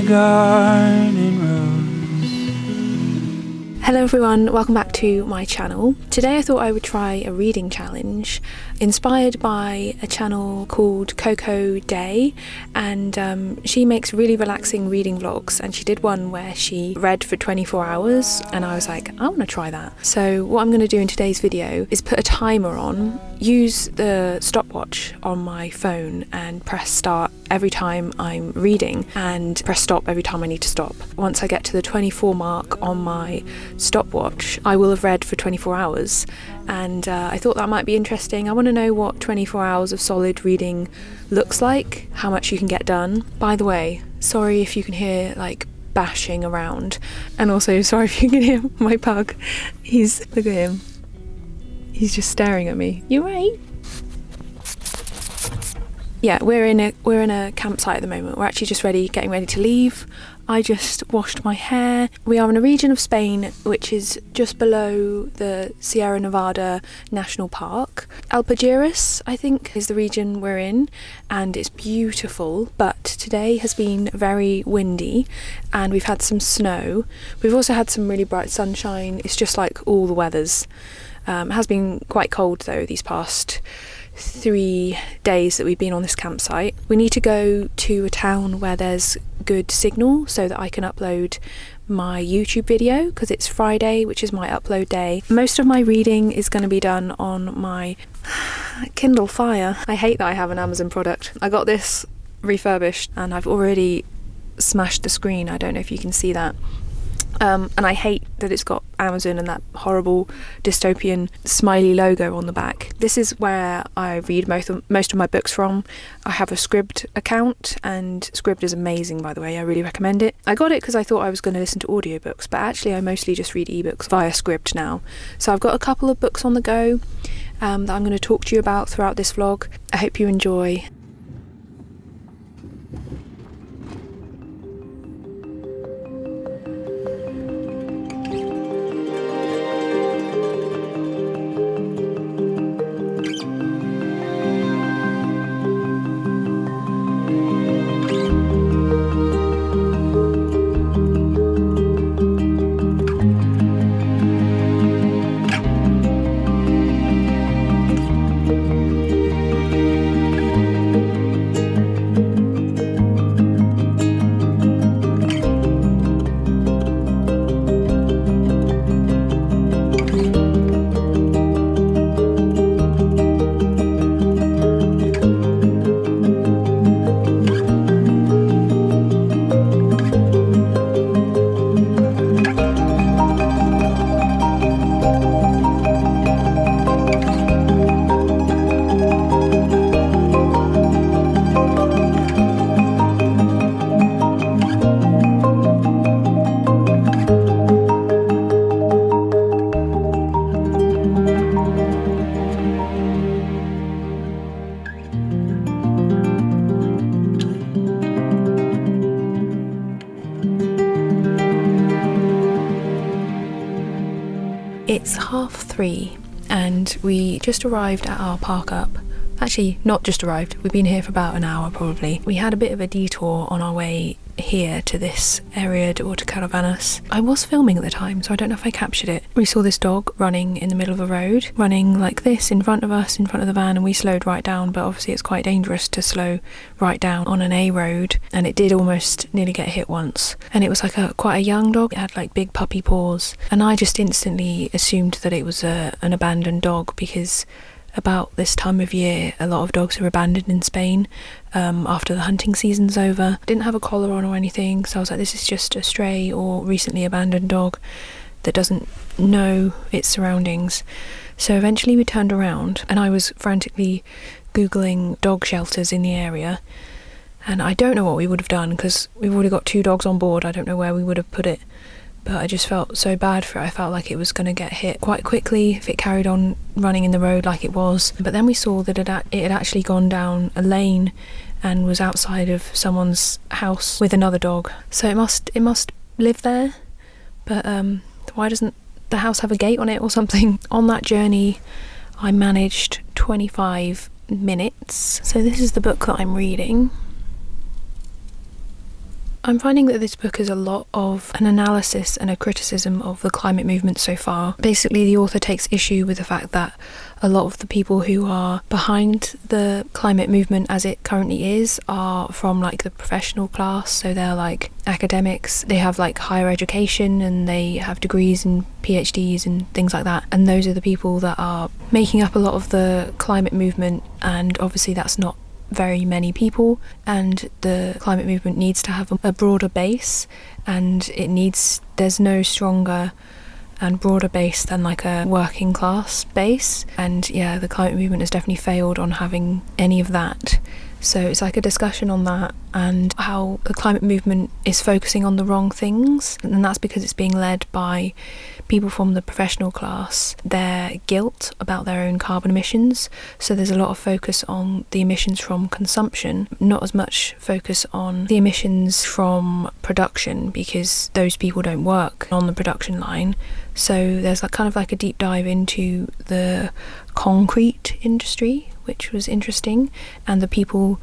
garden rose. Hello everyone, welcome back to my channel. Today I thought I would try a reading challenge inspired by a channel called Coco Day, and she makes really relaxing reading vlogs, and she did one where she read for 24 hours and I was like, I want to try that. So what I'm going to do in today's video is put a timer on, use the stopwatch on my phone and press start every time I'm reading and press stop every time I need to stop. Once I get to the 24 mark on my stopwatch, I will have read for 24 hours, and I thought that might be interesting. I want to know what 24 hours of solid reading looks like, how much you can get done. By the way, sorry if you can hear like bashing around, and also sorry if you can hear my pug. Look at him, he's just staring at me. You right? Yeah, we're in a campsite at the moment. We're actually just getting ready to leave. I just washed my hair. We are in a region of Spain which is just below the Sierra Nevada National Park. Alpujarras, I think, is the region we're in, and it's beautiful, but today has been very windy and we've had some snow. We've also had some really bright sunshine. It's just like all the weathers. It has been quite cold though these past 3 days that we've been on this campsite. We need to go to a town where there's good signal so that I can upload my YouTube video, because it's Friday, which is my upload day. Most of my reading is going to be done on my Kindle Fire. I hate that I have an Amazon product. I got this refurbished and I've already smashed the screen. I don't know if you can see that. And I hate that it's got Amazon and that horrible dystopian smiley logo on the back. This is where I read most of my books from. I have a Scribd account, and Scribd is amazing, by the way. I really recommend it. I got it because I thought I was going to listen to audiobooks, but actually I mostly just read ebooks via Scribd now. So I've got a couple of books on the go that I'm going to talk to you about throughout this vlog. I hope you enjoy. It's 3:30 and we just arrived at our park up. Actually, not just arrived, we've been here for about an hour probably. We had a bit of a detour on our way here to this area de Autocaravanas. I was filming at the time, so I don't know if I captured it. We saw this dog running in the middle of a road, running like this in front of us, in front of the van, and we slowed right down, but obviously it's quite dangerous to slow right down on an A road, and it did almost nearly get hit once. And it was like quite a young dog. It had like big puppy paws, and I just instantly assumed that it was an abandoned dog, because about this time of year a lot of dogs are abandoned in Spain after the hunting season's over. Didn't have a collar on or anything, so I was like, this is just a stray or recently abandoned dog that doesn't know its surroundings. So eventually we turned around and I was frantically googling dog shelters in the area, and I don't know what we would have done because we've already got 2 dogs on board. I don't know where we would have put it, but I just felt so bad for it. I felt like it was going to get hit quite quickly if it carried on running in the road like it was. But then we saw that it had actually gone down a lane and was outside of someone's house with another dog. So it must live there. But why doesn't the house have a gate on it or something? On that journey I managed 25 minutes. So this is the book that I'm reading. I'm finding that this book is a lot of an analysis and a criticism of the climate movement so far. Basically, the author takes issue with the fact that a lot of the people who are behind the climate movement as it currently is are from like the professional class, so they're like academics, they have like higher education and they have degrees and PhDs and things like that, and those are the people that are making up a lot of the climate movement, and obviously that's not very many people, and the climate movement needs to have a broader base, and there's no stronger and broader base than like a working class base, and yeah, the climate movement has definitely failed on having any of that. So it's like a discussion on that and how the climate movement is focusing on the wrong things, and that's because it's being led by people from the professional class, their guilt about their own carbon emissions. So there's a lot of focus on the emissions from consumption, not as much focus on the emissions from production, because those people don't work on the production line. So there's like kind of like a deep dive into the concrete industry, which was interesting, and the people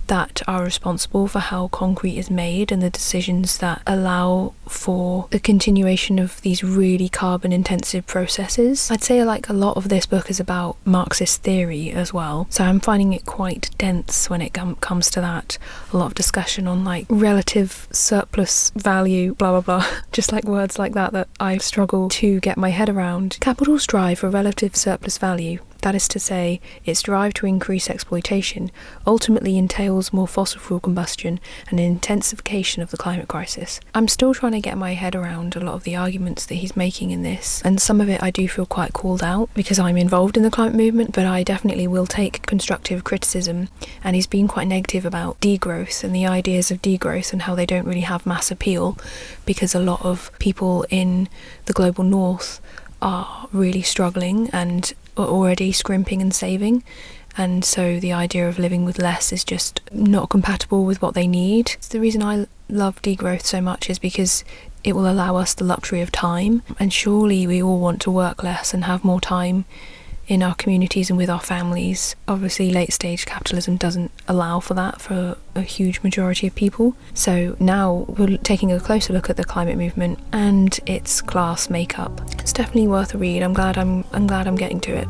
that are responsible for how concrete is made and the decisions that allow for the continuation of these really carbon intensive processes. I'd say like a lot of this book is about Marxist theory as well, so I'm finding it quite dense when it comes to that. A lot of discussion on like relative surplus value, blah blah blah, just like words like that I struggle to get my head around. Capital's drive for relative surplus value, that is to say, its drive to increase exploitation, ultimately entails more fossil fuel combustion and an intensification of the climate crisis. I'm still trying to get my head around a lot of the arguments that he's making in this, and some of it I do feel quite called out because I'm involved in the climate movement, but I definitely will take constructive criticism, and he's been quite negative about degrowth and the ideas of degrowth and how they don't really have mass appeal because a lot of people in the global north are really struggling and are already scrimping and saving, and so the idea of living with less is just not compatible with what they need. The reason I love degrowth so much is because it will allow us the luxury of time, and surely we all want to work less and have more time in our communities and with our families. Obviously late stage capitalism doesn't allow for that for a huge majority of people, so now we're taking a closer look at the climate movement and its class makeup. It's definitely worth a read. I'm glad I'm getting to it.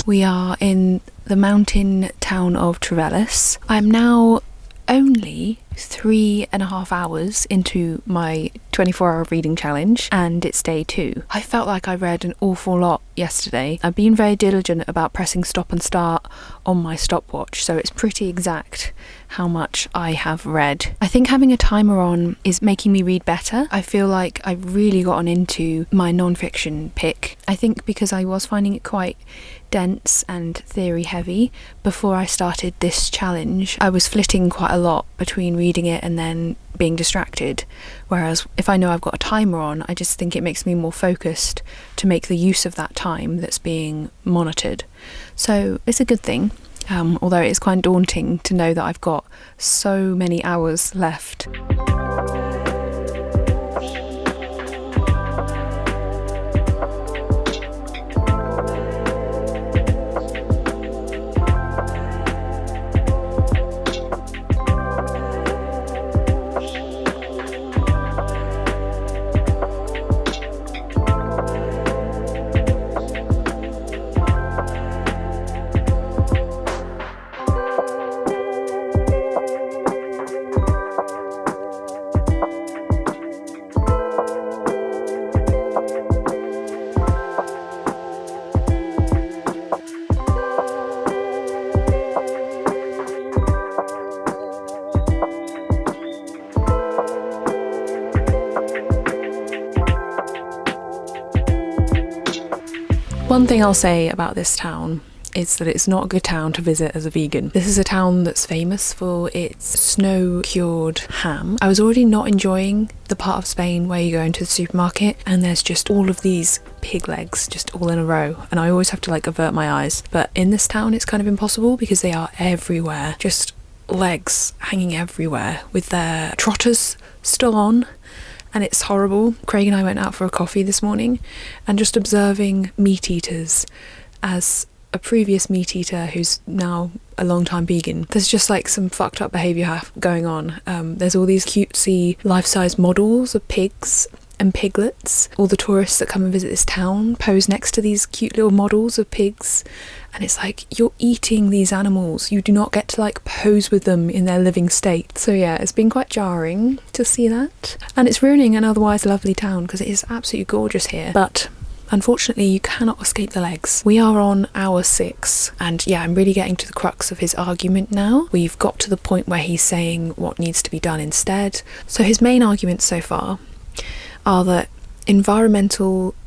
We are in the mountain town of Trevellus. I'm now only 3.5 hours into my 24-hour reading challenge, and it's day 2. I felt like I read an awful lot yesterday. I've been very diligent about pressing stop and start on my stopwatch, so it's pretty exact how much I have read. I think having a timer on is making me read better. I feel like I've really gotten into my non-fiction pick. I think because I was finding it quite dense and theory heavy before I started this challenge, I was flitting quite a lot between reading it and then being distracted, whereas if I know I've got a timer on, I just think it makes me more focused to make the use of that time that's being monitored. So it's a good thing, although it is quite daunting to know that I've got so many hours left. One thing I'll say about this town is that it's not a good town to visit as a vegan. This is a town that's famous for its snow-cured ham. I was already not enjoying the part of Spain where you go into the supermarket and there's just all of these pig legs just all in a row, and I always have to like avert my eyes. But in this town it's kind of impossible because they are everywhere. Just legs hanging everywhere with their trotters still on. And it's horrible. Craig and I went out for a coffee this morning and just observing meat eaters as a previous meat eater who's now a long-time vegan. There's just like some fucked up behaviour going on. There's all these cutesy life-size models of pigs and piglets. All the tourists that come and visit this town pose next to these cute little models of pigs, and it's like, you're eating these animals, you do not get to like pose with them in their living state. So yeah, it's been quite jarring to see that, and it's ruining an otherwise lovely town because it is absolutely gorgeous here. But unfortunately you cannot escape the legs. We are on hour 6, and yeah, I'm really getting to the crux of his argument now. We've got to the point where he's saying what needs to be done instead. So his main arguments so far are that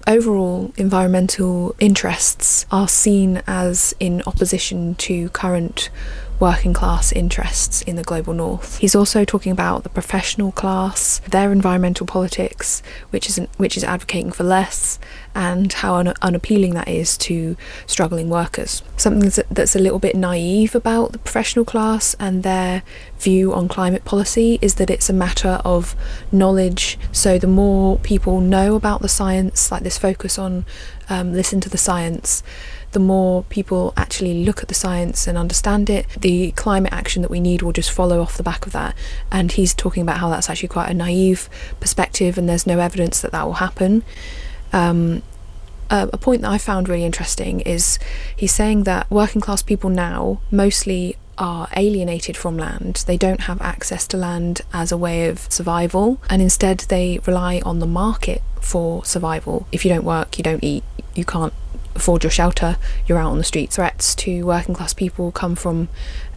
overall environmental interests are seen as in opposition to current working class interests in the global north. He's also talking about the professional class, their environmental politics, which is advocating for less, and how unappealing that is to struggling workers. Something that's a little bit naive about the professional class and their view on climate policy is that it's a matter of knowledge. So the more people know about the science, like this focus on listen to the science, the more people actually look at the science and understand it, the climate action that we need will just follow off the back of that. And he's talking about how that's actually quite a naive perspective and there's no evidence that will happen. A point that I found really interesting is he's saying that working class people now mostly are alienated from land. They don't have access to land as a way of survival, and instead they rely on the market for survival. If you don't work, you don't eat, you can't afford your shelter, you're out on the streets. Threats to working class people come from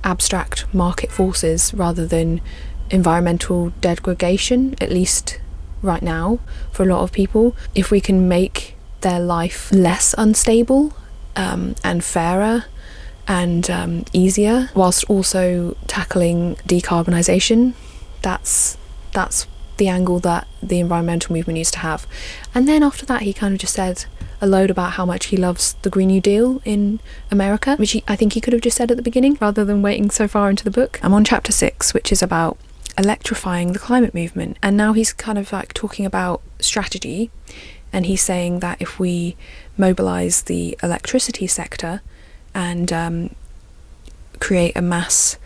abstract market forces rather than environmental degradation, at least right now for a lot of people. If we can make their life less unstable and fairer and easier, whilst also tackling decarbonisation, that's the angle that the environmental movement needs to have. And then after that he kind of just said a load about how much he loves the Green New Deal in America, which I think he could have just said at the beginning rather than waiting so far into the book. I'm on chapter 6, which is about electrifying the climate movement, and now he's kind of like talking about strategy, and he's saying that if we mobilise the electricity sector and create a mass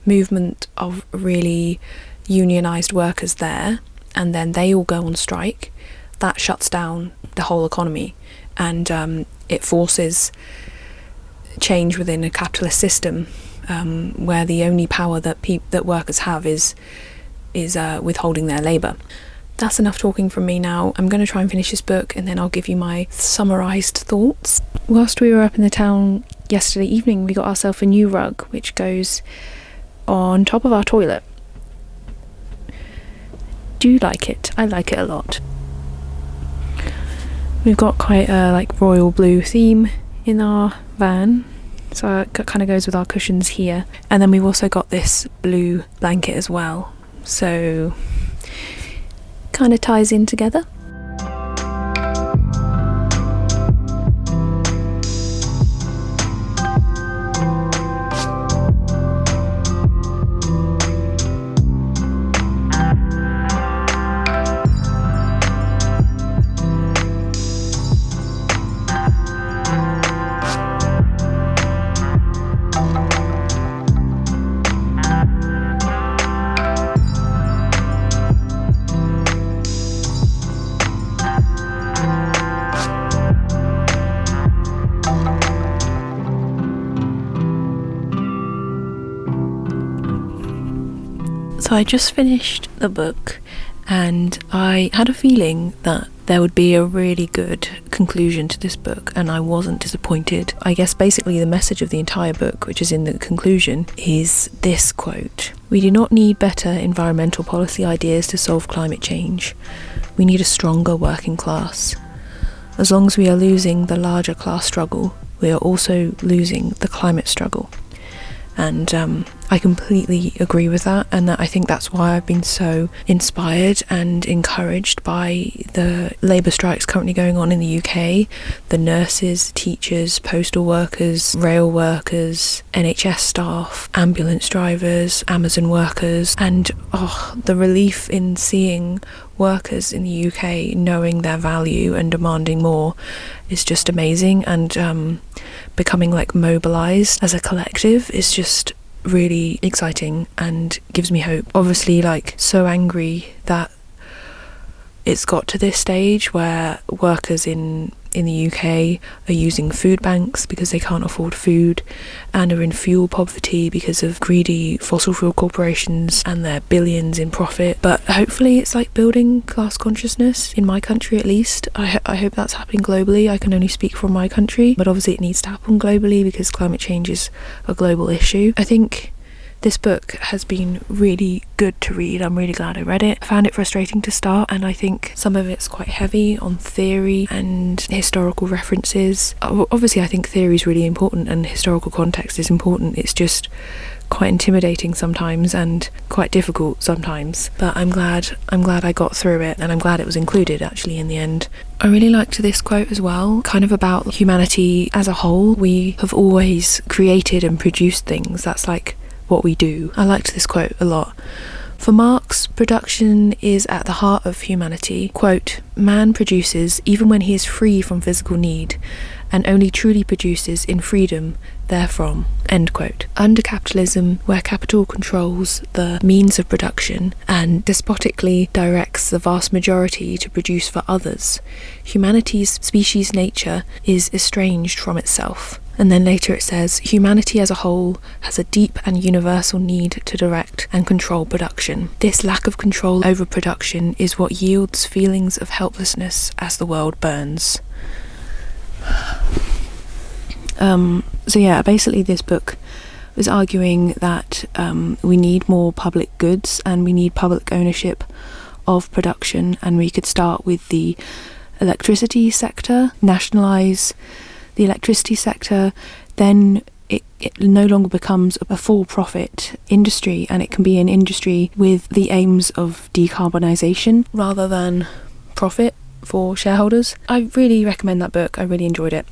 movement of really unionised workers there, and then they all go on strike, that shuts down the whole economy, and it forces change within a capitalist system where the only power that workers have is withholding their labour. That's enough talking from me now. I'm going to try and finish this book and then I'll give you my summarised thoughts. Whilst we were up in the town yesterday evening, we got ourselves a new rug which goes on top of our toilet. Do you like it? I like it a lot. We've got quite a royal blue theme in our van, so it kind of goes with our cushions here. And then we've also got this blue blanket as well, so kind of ties in together. So I just finished the book and I had a feeling that there would be a really good conclusion to this book, and I wasn't disappointed. I guess basically the message of the entire book, which is in the conclusion, is this quote: "We do not need better environmental policy ideas to solve climate change. We need a stronger working class. As long as we are losing the larger class struggle, we are also losing the climate struggle." And I completely agree with that, and I think that's why I've been so inspired and encouraged by the labour strikes currently going on in the UK. The nurses, teachers, postal workers, rail workers, NHS staff, ambulance drivers, Amazon workers, and the relief in seeing workers in the UK knowing their value and demanding more is just amazing, and becoming mobilised as a collective is just really exciting and gives me hope. Obviously so angry that it's got to this stage where workers in the UK are using food banks because they can't afford food, and are in fuel poverty because of greedy fossil fuel corporations and their billions in profit. But hopefully it's building class consciousness in my country, at least. I hope that's happening globally. I can only speak from my country, but obviously it needs to happen globally because climate change is a global issue. I think this book has been really good to read. I'm really glad I read it. I found it frustrating to start, and I think some of it's quite heavy on theory and historical references. Obviously I think theory is really important and historical context is important. It's just quite intimidating sometimes and quite difficult sometimes, but I'm glad I got through it, and I'm glad it was included actually in the end. I really liked this quote as well, kind of about humanity as a whole. We have always created and produced things. That's what we do. I liked this quote a lot. For Marx, production is at the heart of humanity. Quote, "Man produces even when he is free from physical need, and only truly produces in freedom therefrom." End quote. Under capitalism, where capital controls the means of production and despotically directs the vast majority to produce for others, humanity's species nature is estranged from itself. And then later it says, "Humanity as a whole has a deep and universal need to direct and control production. This lack of control over production is what yields feelings of helplessness as the world burns." So yeah, basically this book was arguing that we need more public goods and we need public ownership of production, and we could start with the electricity sector, nationalise the electricity sector, then it no longer becomes a for-profit industry, and it can be an industry with the aims of decarbonisation rather than profit for shareholders. I really recommend that book. I really enjoyed it.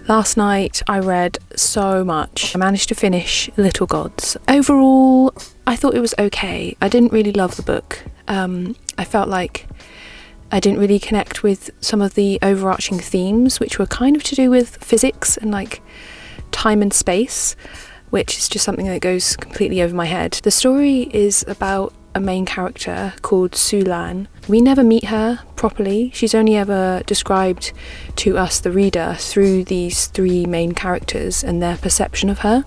Last night I read so much. I managed to finish Little Gods. Overall, I thought it was okay. I didn't really love the book. I felt like I didn't really connect with some of the overarching themes, which were kind of to do with physics and like time and space, which is just something that goes completely over my head. The story is about a main character called Sulan. We never meet her properly. She's only ever described to us, the reader, through these three main characters and their perception of her.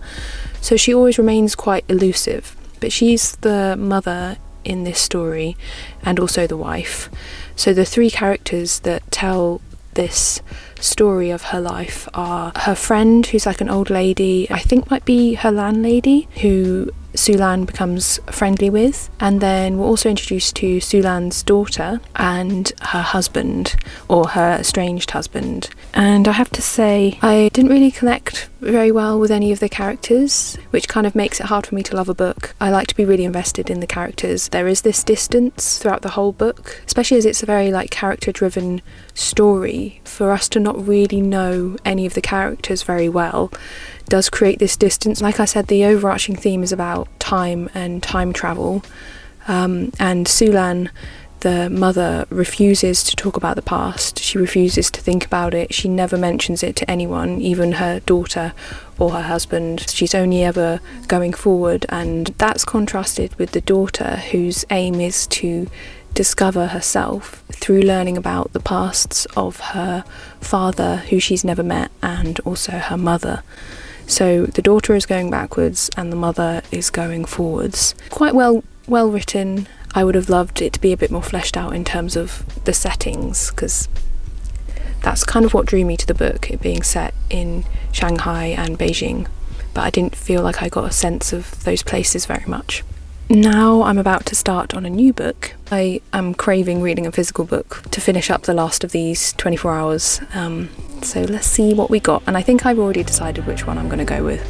So she always remains quite elusive. But she's the mother in this story and also the wife. So the three characters that tell this story of her life are her friend, who's like an old lady, I think might be her landlady, who Sulan becomes friendly with, and then we're also introduced to Sulan's daughter and her husband, or her estranged husband. And I have to say, I didn't really connect very well with any of the characters, which kind of makes it hard for me to love a book. I like to be really invested in the characters. There is this distance throughout the whole book, especially as it's a very like character-driven story. For us to not really know any of the characters very well does create this distance. Like I said, the overarching theme is about time and time travel, and Sulan, the mother, refuses to talk about the past. She refuses to think about it. She never mentions it to anyone, even her daughter or her husband. She's only ever going forward, and that's contrasted with the daughter, whose aim is to discover herself through learning about the pasts of her father, who she's never met, and also her mother. So the daughter is going backwards and the mother is going forwards. Quite well written. I would have loved it to be a bit more fleshed out in terms of the settings, because that's kind of what drew me to the book, it being set in Shanghai and Beijing, but I didn't feel like I got a sense of those places very much. Now I'm about to start on a new book. I am craving reading a physical book to finish up the last of these 24 hours. So let's see what we got. And I think I've already decided which one I'm going to go with.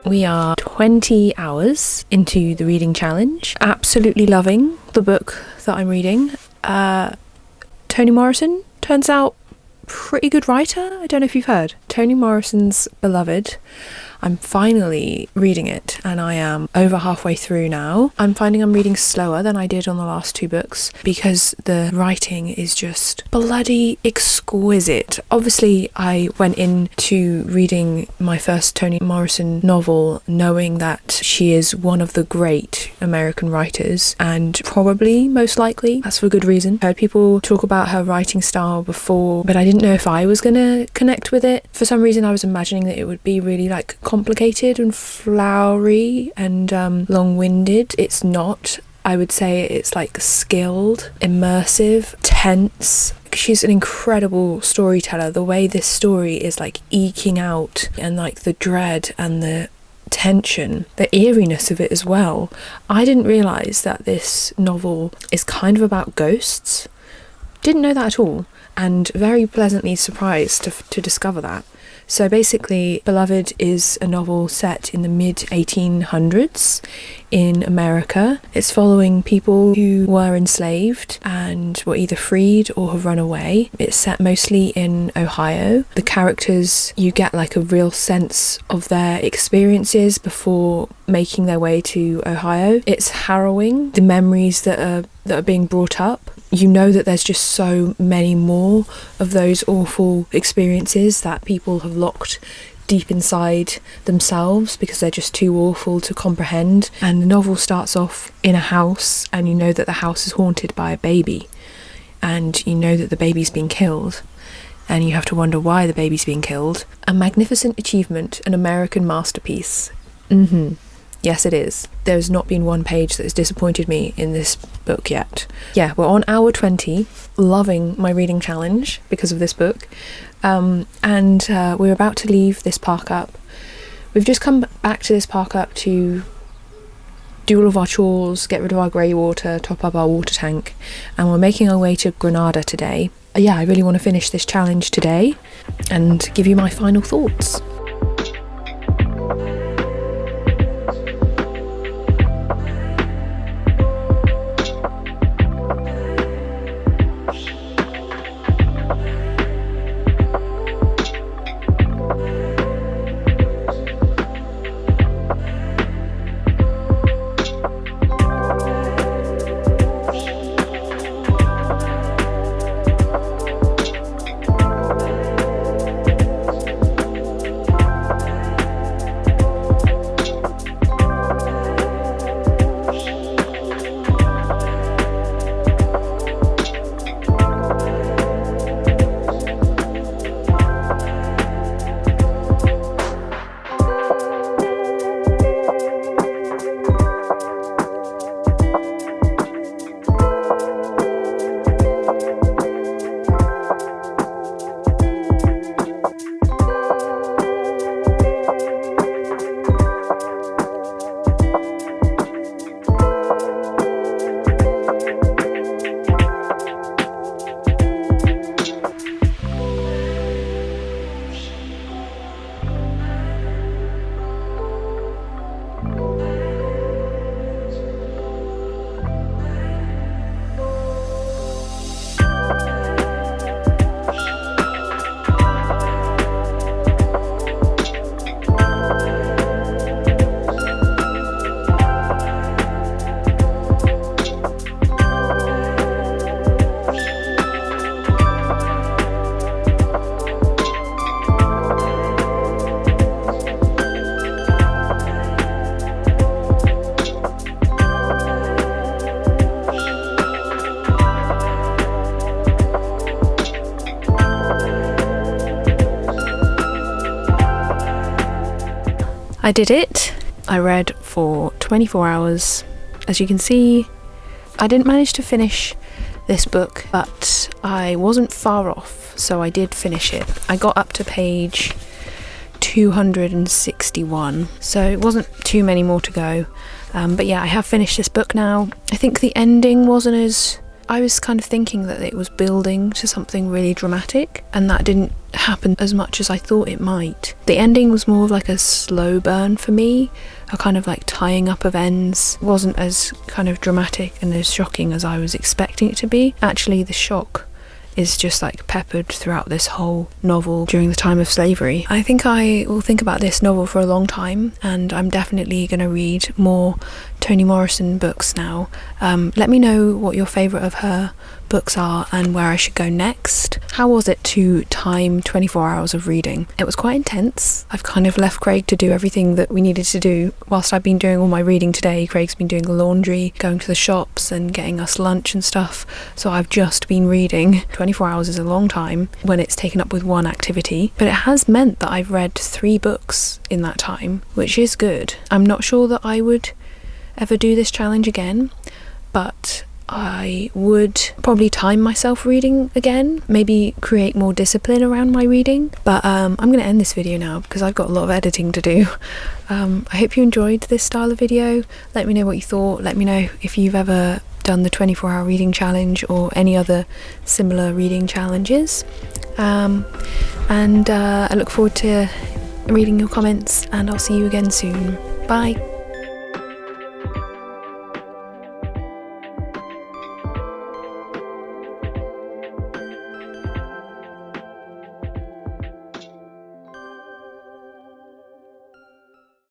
We are 20 hours into the reading challenge. Absolutely loving the book that I'm reading. Toni Morrison turns out pretty good writer. I don't know if you've heard. Toni Morrison's Beloved. I'm finally reading it and I am over halfway through now. I'm finding I'm reading slower than I did on the last two books because the writing is just bloody exquisite. Obviously, I went into reading my first Toni Morrison novel knowing that she is one of the great American writers, and probably, most likely, that's for good reason. I heard people talk about her writing style before, but I didn't know if I was going to connect with it. For some reason, I was imagining that it would be really like complicated and flowery and long-winded. It's not. I would say it's like skilled, immersive, tense. She's an incredible storyteller. The way this story is like eking out, and like the dread and the tension, the eeriness of it as well. I didn't realise that this novel is kind of about ghosts. Didn't know that at all. and very pleasantly surprised to discover that. So basically, Beloved is a novel set in the mid-1800s in America. It's following people who were enslaved and were either freed or have run away. It's set mostly in Ohio. The characters, you get like a real sense of their experiences before making their way to Ohio. It's harrowing, the memories that are being brought up. You know that there's just so many more of those awful experiences that people have locked deep inside themselves because they're just too awful to comprehend. And the novel starts off in a house, and you know that the house is haunted by a baby, and you know that the baby's been killed, and you have to wonder why the baby's been killed. A magnificent achievement, an American masterpiece. Yes, it is. There's not been one page that has disappointed me in this book yet. Yeah, we're on hour 20, loving my reading challenge because of this book. And we're about to leave this park up. We've just come back to this park up to do all of our chores, get rid of our grey water, top up our water tank, and we're making our way to Granada today. Yeah, I really want to finish this challenge today and give you my final thoughts. I did it. I read for 24 hours. As you can see, I didn't manage to finish this book, but I wasn't far off, so I did finish it. I got up to page 261, so it wasn't too many more to go. But yeah, I have finished this book now. I think the ending wasn't as... I was kind of thinking that it was building to something really dramatic, and that didn't happen as much as I thought it might. The ending was more of like a slow burn for me, a kind of like tying up of ends. It wasn't as kind of dramatic and as shocking as I was expecting it to be. Actually, the shock is just like peppered throughout this whole novel during the time of slavery. I think I will think about this novel for a long time, and I'm definitely going to read more Toni Morrison books now. Let me know what your favourite of her books are and where I should go next. How was it to time 24 hours of reading? It was quite intense. I've kind of left Craig to do everything that we needed to do whilst I've been doing all my reading today. Craig's been doing the laundry, going to the shops and getting us lunch and stuff, so I've just been reading. 24 hours is a long time when it's taken up with one activity, but it has meant that I've read 3 books in that time, which is good. I'm not sure that I would ever do this challenge again, but I would probably time myself reading again, maybe create more discipline around my reading. But I'm going to end this video now because I've got a lot of editing to do. I hope you enjoyed this style of video. Let me know what you thought. Let me know if you've ever done the 24-hour reading challenge or any other similar reading challenges. And I look forward to reading your comments, and I'll see you again soon. Bye.